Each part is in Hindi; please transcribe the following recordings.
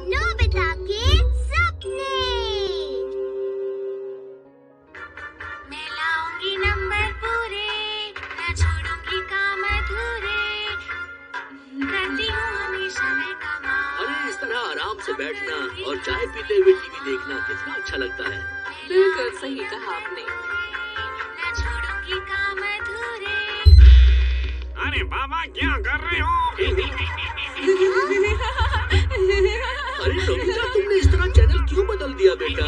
नोबिता के सपने। मैं लाऊंगी नंबर पूरे, न छोड़ूंगी काम अधूरे, करती हूँ हमेशा मैं कमाल। अरे इस तरह आराम से बैठना और चाय पीते हुए टीवी देखना कितना अच्छा लगता है। बिल्कुल सही कहा आपने। न छोड़ूंगी काम अधूरे। अरे बाबा क्या कर रहे हो? अरे नोबिता, तुमने इस तरह चैनल क्यों बदल दिया बेटा?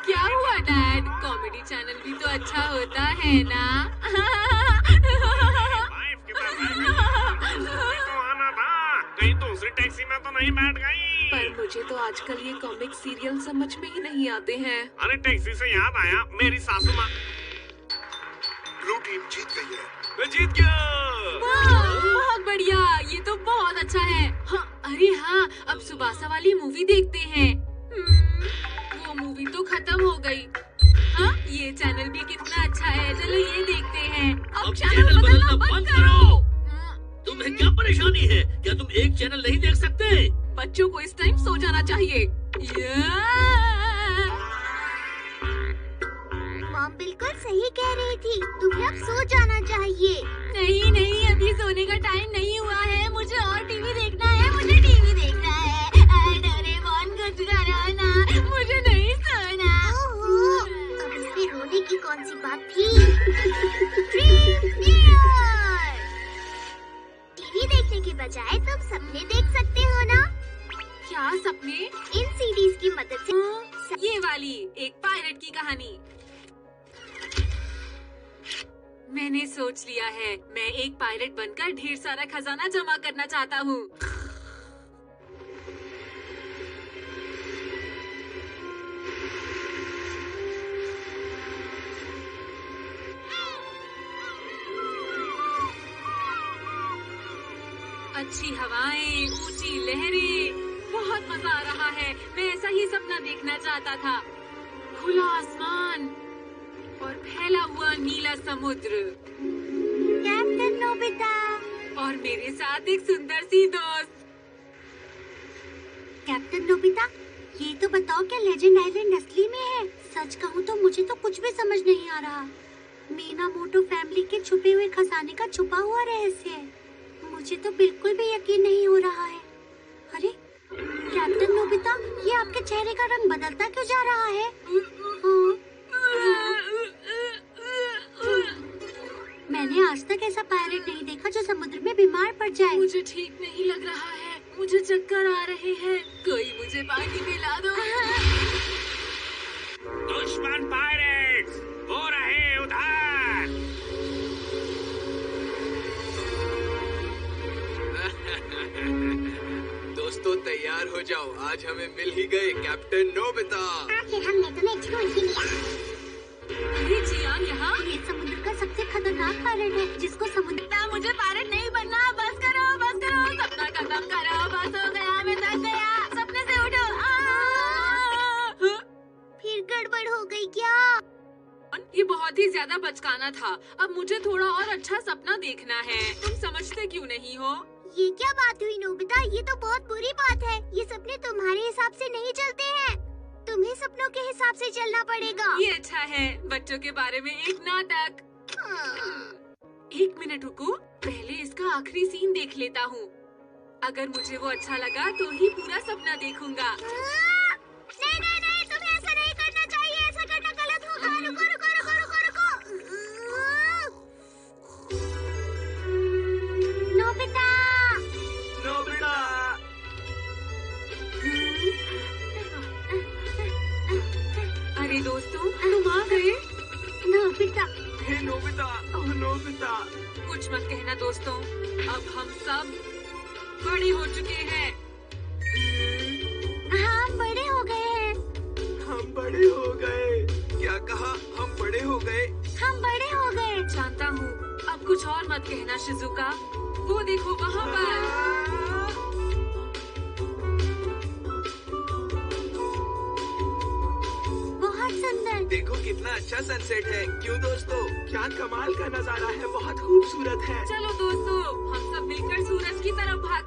क्या हुआ डैड? कॉमेडी चैनल भी तो अच्छा होता है ना? वाइफ के पास तो आना था, कहीं दूसरी टैक्सी में तो नहीं बैठ गई? पर मुझे तो आजकल ये कॉमिक सीरियल समझ में ही नहीं आते हैं। अरे टैक्सी से याद आया, मेरी सासू माँ ब्लू टीम जीत गई है। मैं जीत गया। बहुत बढ़िया, ये तो बहुत अच्छा है। हाँ, अरे हाँ, अब सुबासा वाली मूवी देखते हैं। वो मूवी तो खत्म हो गई। हाँ, ये चैनल भी कितना अच्छा है, चलो ये देखते हैं। अब चैनल बदलना बंद करो। तुम्हें क्या परेशानी है? क्या तुम एक चैनल नहीं देख सकते? बच्चों को इस टाइम सो जाना चाहिए। मॉम बिल्कुल सही कह रही थी, तुम्हें अब सो जाना चाहिए। नहीं नहीं, अभी सोने का टाइम नहीं हुआ है। मुझे और टीवी देखना है, मुझे टीवी देखना है। डोरेमोन कुछ करो ना, मुझे नहीं सोना। ओहो, अब इसमें रोने की कौन सी बात थी? प्रीमियर। टीवी देखने के बजाय तुम सपने देख सकते हो ना? क्या सपने? इन सीरीज की मदद से। ये वाली एक पायरेट की कहानी। मैंने सोच लिया है, मैं एक पायरेट बनकर ढेर सारा खजाना जमा करना चाहता हूँ। अच्छी हवाएं, ऊंची लहरें, बहुत मजा आ रहा है। मैं ऐसा ही सपना देखना चाहता था। खुला आसमान और फैला हुआ नीला समुद्र कैप्टन नोबिता और मेरे साथ एक सुंदर सी दोस्त। कैप्टन नोबिता, ये तो बताओ क्या लेजेंड आइलैंड असली में है? सच कहूँ तो मुझे तो कुछ भी समझ नहीं आ रहा। मीना मोटो फैमिली के छुपे हुए खजाने का छुपा हुआ रहस्य है। मुझे तो बिल्कुल भी यकीन नहीं हो रहा है। अरे कैप्टन नोबिता, ये आपके चेहरे का रंग बदलता क्यों जा रहा है? मैंने आज तक ऐसा पायरेट नहीं देखा जो समुद्र में बीमार पड़ जाए। मुझे ठीक नहीं लग रहा है, मुझे चक्कर आ रहे हैं। कोई मुझे पानी पिला दो। दुश्मन पायरेट्स हो रहे उधार। दोस्तों तैयार हो जाओ, आज हमें मिल ही गए कैप्टन नोबिता। आखिर हमने तुम्हें ढूंढ ही लिया। अरे जियान यहाँ? ये समुद्र का सबसे खतरनाक पायरेट है जिसको समुद्र। मुझे पायरेट नहीं बनना, बस करो बस करो, सपना खत्म करो, बस हो गया, मैं थक गया, सपने से उठो। फिर गड़बड़ हो गई क्या? ये बहुत ही ज्यादा बचकाना था। अब मुझे थोड़ा और अच्छा सपना देखना है। तुम समझते क्यों नहीं हो? ये क्या बात हुई नोबिता? ये तो बहुत बुरी बात है। ये सपने तुम्हारे हिसाब से नहीं चलते हैं। तुम्हें सपनों के हिसाब से चलना पड़ेगा। ये अच्छा है, बच्चों के बारे में एक नाटक। एक मिनट रुको, पहले इसका आखिरी सीन देख लेता हूँ। अगर मुझे वो अच्छा लगा तो ही पूरा सपना देखूंगा। नहीं नहीं नहीं, तुम्हें ऐसा नहीं करना चाहिए। ऐसा करना गलत होगा। रुको रुको रुको रुको रुको। नोबिता, नोबिता, अरे दोस्तों, तुम आ गए? नोबिता, हे नोबिता, ओह नोबिता। कुछ मत कहना दोस्तों, अब हम सब बड़े हो चुके हैं। हम बड़े हो गए हैं। हम बड़े हो गए। क्या कहा? हम बड़े हो गए। हम बड़े हो गए। जानता हूँ, अब कुछ और मत कहना शिजुका। वो देखो वहाँ पर। बहुत सुंदर। देखो कितना अच्छा सनसेट है। क्यों दोस्तों? क्या कमाल का नजारा है, बहुत खूबसूरत है। चलो दोस्तों, हम सब मिलकर सूरज की तरफ भागते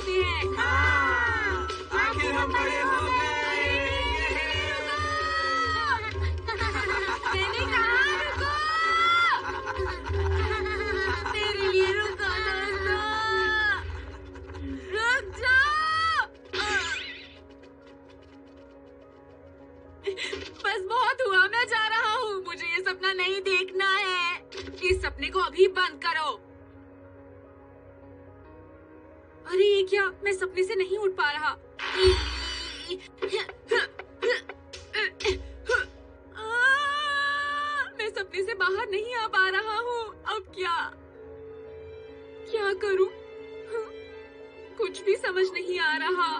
इस सपने को अभी बंद करो। अरे ये क्या, मैं सपने से नहीं उठ पा रहा। मैं सपने से बाहर नहीं आ पा रहा हूँ। अब क्या करूँ? कुछ भी समझ नहीं आ रहा।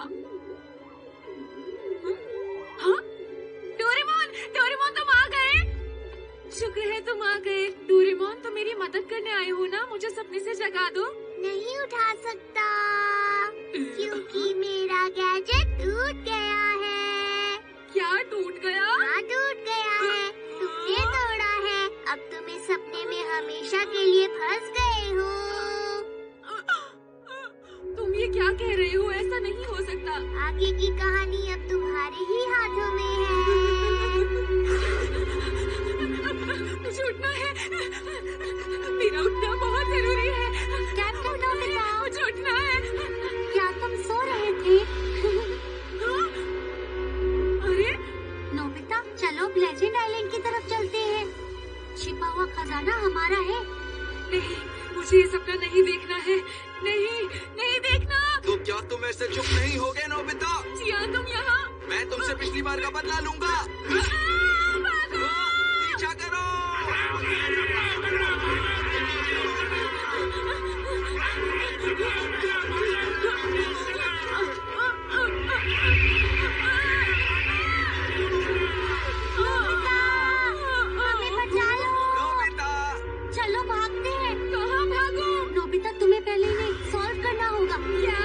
हाँ? डोरेमोन तुम आ गए? शुक्र है तुम आ गए। डोरेमोन तुम मेरी मदद करने आए हो ना? मुझे सपने से जगा दो। नहीं उठा सकता क्योंकि मेरा गैजेट टूट गया है। क्या टूट गया? हाँ टूट गया है, तुमने तोड़ा है। अब तुम इस सपने में हमेशा के लिए फंस गए हो। तुम ये क्या कह रहे हो? ऐसा नहीं हो सकता। आगे की कहानी अब तुम्हारे ही हाथों में है। मुझे उठना है, मेरा उठना बहुत जरूरी है। कैप्टन नोबिता, मुझे उठना है। क्या तुम सो रहे थे? अरे नोबिता, चलो लेजेंड आइलैंड की तरफ चलते हैं। छिपा हुआ खजाना हमारा है। नहीं, मुझे ये सपना नहीं देखना है। नहीं देखना। तो क्या तुम ऐसे चुप नहीं होगे नोबिता? जिया तुम यहाँ। मैं तुमसे पिछली बार का बदला लूंगा। पीछा करो। हमें बचा लो। नोबिता, चलो भागते हैं। कहाँ भागो? नोबिता, तुम्हें पहले इन्हें सॉल्व करना होगा। क्या?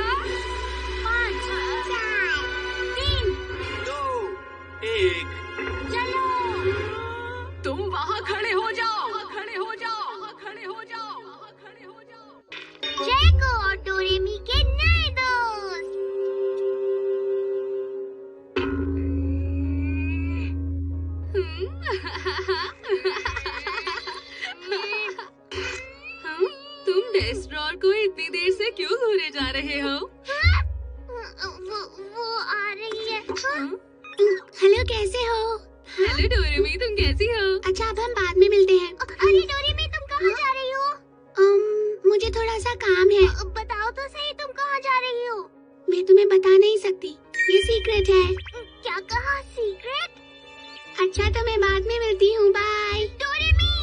5 4 3 2 1। चलो। तुम वहाँ खड़े हो जाओ। जैको और डोरेमी के नए दोस्त। तुम डेस्ट्रॉर को इतनी देर से क्यों घूरे जा रहे हो? वो आ रही है। हेलो, कैसे हो? हेलो डोरेमी, तुम कैसी हो? अच्छा, अब हम बाद में मिलते हैं। अरे डोरेमी, तुम कहाँ जा रही हो? मुझे थोड़ा सा काम है। बताओ तो सही, तुम कहाँ जा रही हो? मैं तुम्हें बता नहीं सकती, ये सीक्रेट है। क्या कहा? सीक्रेट? अच्छा, तो मैं बाद में मिलती हूँ। बाय। डोरेमी,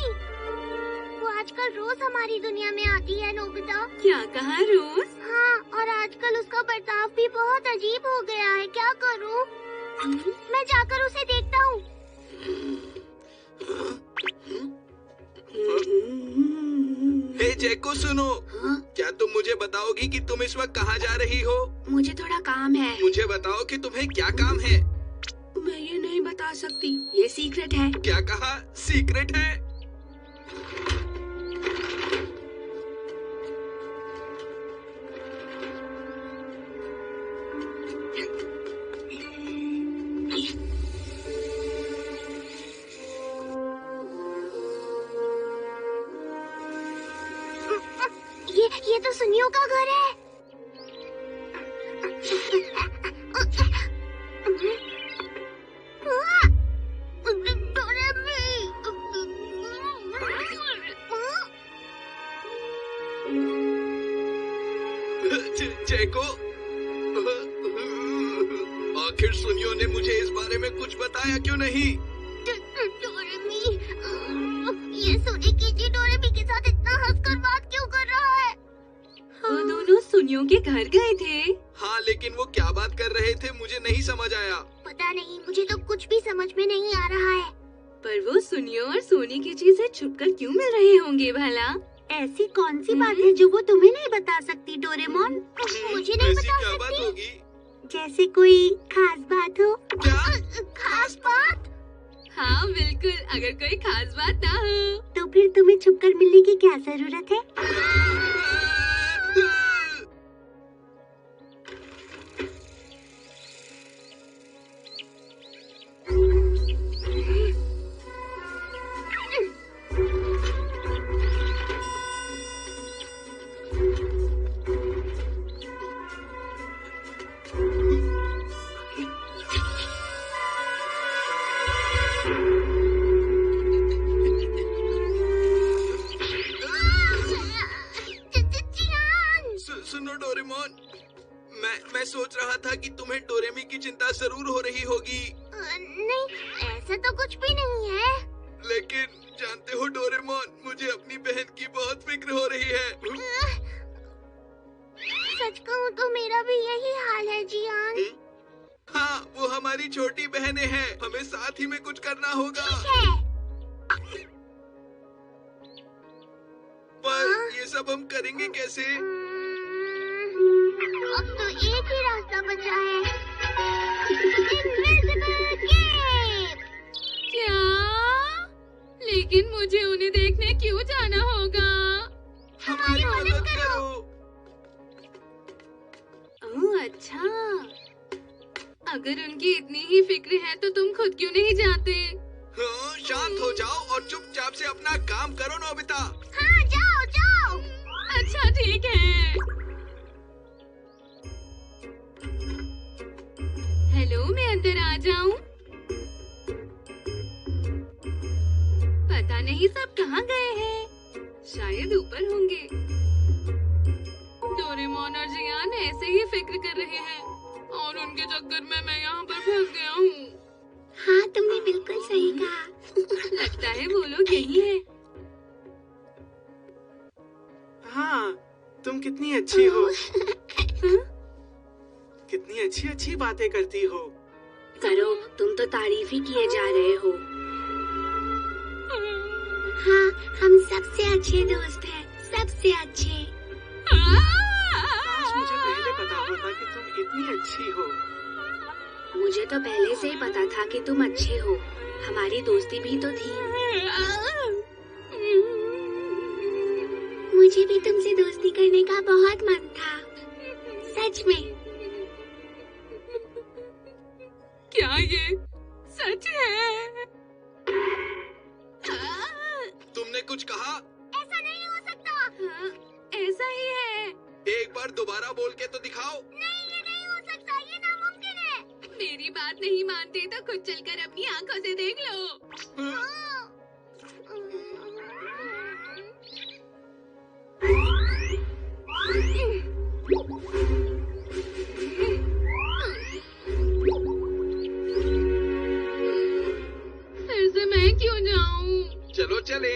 वो आजकल रोज हमारी दुनिया में आती है नोबिता। क्या कहा रोज? हाँ, और आजकल उसका बर्ताव भी बहुत अजीब हो गया है। क्या करूँ? मैं जाकर उसे देखता हूँ। हे जैको, सुनो। क्या तुम मुझे बताओगी कि तुम इस वक्त कहाँ जा रही हो? मुझे थोड़ा काम है। मुझे बताओ कि तुम्हें क्या काम है। मैं ये नहीं बता सकती, ये सीक्रेट है। क्या कहा? सीक्रेट है? ये तो सुनियो का घर है। जैको, आखिर सुनियो ने मुझे इस बारे में कुछ बताया क्यों नहीं? डोरेमी, ये सुनियो की डोरेमी के साथ इतना हंसकर बात क्यों कर रहा है? वो दोनों सुनियों के घर गए थे। हाँ, लेकिन वो क्या बात कर रहे थे मुझे नहीं समझ आया। पता नहीं, मुझे तो कुछ भी समझ में नहीं आ रहा है। पर वो सुनियो और सोने की चीजें छुपकर क्यों मिल रहे होंगे भला? ऐसी कौन सी बात है जो वो तुम्हें नहीं बता सकती डोरेमोन? मुझे नहीं ऐसी बता क्या बात सकती। होगी? जैसे कोई खास बात हो। क्या? खास बात? हाँ बिल्कुल, अगर कोई खास बात ना हो तो फिर तुम्हें छुपकर मिलने की क्या जरूरत है? मैं सोच रहा था कि तुम्हें डोरेमी की चिंता जरूर हो रही होगी। नहीं, ऐसा तो कुछ भी नहीं है। लेकिन जानते हो डोरेमोन, मुझे अपनी बहन की बहुत फिक्र हो रही है। सच कहूँ तो मेरा भी यही हाल है जियान। हाँ, वो हमारी छोटी बहनें हैं, हमें साथ ही में कुछ करना होगा। पर ये सब हम करेंगे कैसे? अब तो एक ही रास्ता बचा है, इनविजिबल केप। क्या? लेकिन मुझे उन्हें देखने क्यों जाना होगा? हमारी मदद करो। ओह अच्छा, अगर उनकी इतनी ही फिक्र है तो तुम खुद क्यों नहीं जाते? हाँ, शांत हो जाओ और चुपचाप से अपना काम करो नोबिता। हाँ, जाओ जाओ। अच्छा ठीक है। हेलो, मैं अंदर आ जाऊं? पता नहीं सब कहाँ गए हैं, शायद ऊपर होंगे। डोरेमोन और जियान ऐसे ही फिक्र कर रहे हैं और उनके चक्कर में मैं यहाँ पर फंस गया हूँ। हाँ, तुमने बिल्कुल सही कहा। लगता है वो लोग यही है। हाँ, तुम कितनी अच्छी हो। कितनी अच्छी अच्छी बातें करती हो। करो, तुम तो तारीफ ही किए जा रहे हो। हाँ, हम सबसे अच्छे दोस्त हैं, सबसे अच्छे। काश मुझे पहले पता होता कि तुम इतनी अच्छी हो। मुझे तो पहले से ही पता था कि तुम अच्छे हो। हमारी दोस्ती भी तो थी। मुझे भी तुमसे दोस्ती करने का बहुत मन था, सच में। क्या ये सच है? तुमने कुछ कहा? ऐसा नहीं हो सकता। हाँ, ऐसा ही है। एक बार दोबारा बोल के तो दिखाओ। नहीं, ये नहीं हो सकता, ये नामुमकिन है। मेरी बात नहीं मानते तो खुद चलकर अपनी आंखों से देख लो। फिर से मैं क्यों जाऊं? चलो चले।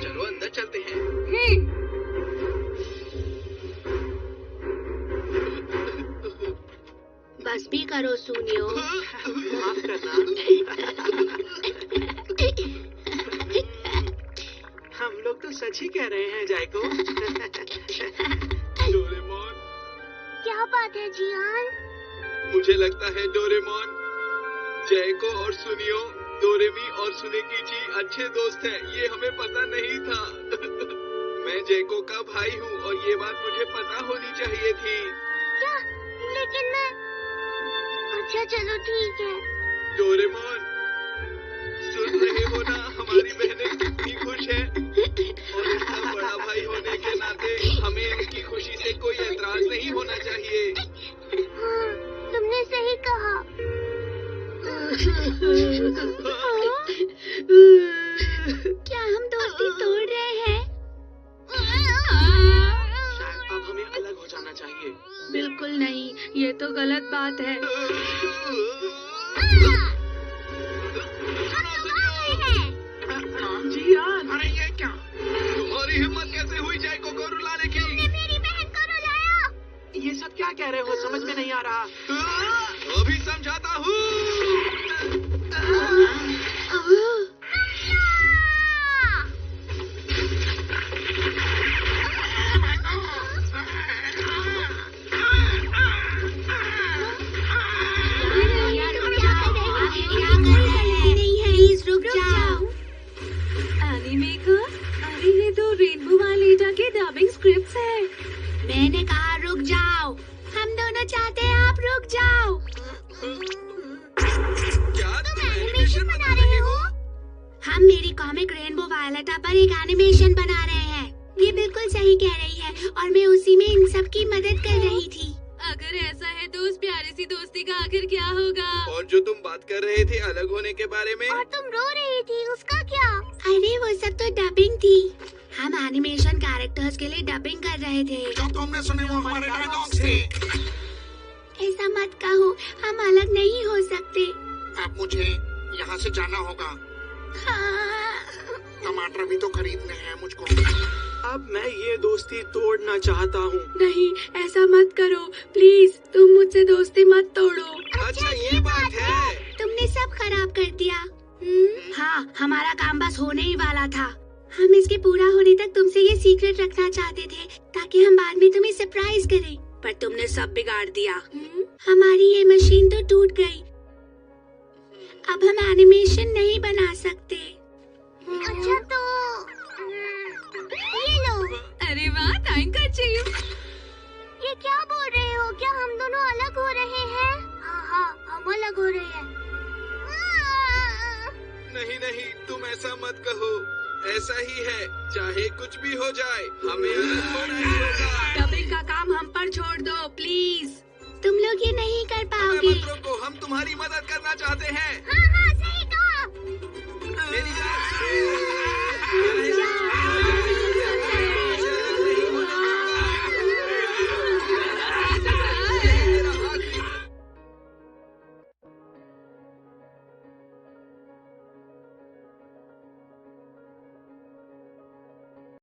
चलो अंदर चलते हैं। बस भी करो सुनियो। माफ करना। हम लोग तो सच ही कह रहे हैं जायको। डोरेमोन, क्या बात है जियान? मुझे लगता है डोरेमोन, जैको और सुनियो, डोरेमी और सुनेकीची अच्छे दोस्त हैं। ये हमें पता नहीं था। मैं जैको का भाई हूँ और ये बात मुझे पता होनी चाहिए थी। क्या? लेकिन मैं... अच्छा चलो ठीक है। डोरेमोन, सुन रहे हो ना, हमारी बहनें कितनी खुश हैं और इसका बड़ा भाई होने के नाते हमें उनकी खुशी से कोई एतराज नहीं होना चाहिए। हाँ, तुमने सही कहा। क्या हम दोस्ती तोड़ रहे हैं? शायद अब हमें अलग हो जाना चाहिए। बिल्कुल नहीं, ये तो गलत बात है। जियान, अरे ये क्या? तुम्हारी हिम्मत कैसे हुई जैको को रुलाने की? मेरी बहन को रुलाया। ये सब क्या कह रहे हो? समझ में नहीं आ रहा। अभी समझाता हूँ। प्लीज रुक जाओ। एनीमेकर, अरे ये तो रेनबो वालेटा के डबिंग स्क्रिप्ट्स है। मैंने कहा रुक जाओ। हम दोनों चाहते हैं आप रुक जाओ। क्या तुम एनिमेशन बना रहे हो? हम मेरी कॉमिक रेनबो वायलेटा पर एक एनिमेशन बना रहे हैं। ये बिल्कुल सही कह रही है और मैं उसी में इन सब की मदद कर रही थी। अगर ऐसा है तो उस प्यारी सी दोस्ती का आखिर क्या होगा? और जो तुम बात कर रहे थे अलग होने के बारे में, और तुम रो रही थी, उसका क्या? अरे वो सब तो डबिंग थी। हम एनिमेशन एनिमेशन कैरेक्टर्स के लिए डबिंग कर रहे थे। जो तुमने सुने वो हमारे डायलॉग्स थे। ऐसा मत कहो, हम अलग नहीं हो सकते। अब मुझे यहाँ से जाना होगा। हाँ। टमाटर भी तो खरीदने हैं मुझको। अब मैं ये दोस्ती तोड़ना चाहता हूँ। नहीं, ऐसा मत करो प्लीज, तुम मुझसे दोस्ती मत तोड़ो। अच्छा ये बात है। तुमने सब खराब कर दिया। हाँ, हमारा काम बस होने ही वाला था। हम इसके पूरा होने तक तुमसे ये सीक्रेट रखना चाहते थे ताकि हम बाद में तुम्हें सरप्राइज करें, पर तुमने सब बिगाड़ दिया। हमारी ये मशीन तो टूट गई, अब हम एनिमेशन नहीं बना सकते। अच्छा तो ये लो। अरे वाह, थैंक यू। ये क्या बोल रहे हो? क्या हम दोनों अलग हो रहे हैं? हाँ, हम अलग हो रहे हैं। नहीं नहीं, तुम ऐसा मत कहो, ऐसा ही है, चाहे कुछ भी हो जाए हमें अलग होना ही होगा। डबिंग का काम हम पर छोड़ दो प्लीज, तुम लोग ये नहीं कर पाओगे। मत रोको, हम तुम्हारी मदद करना चाहते हैं। हाँ, सही कहा। मेरी बात सुनो।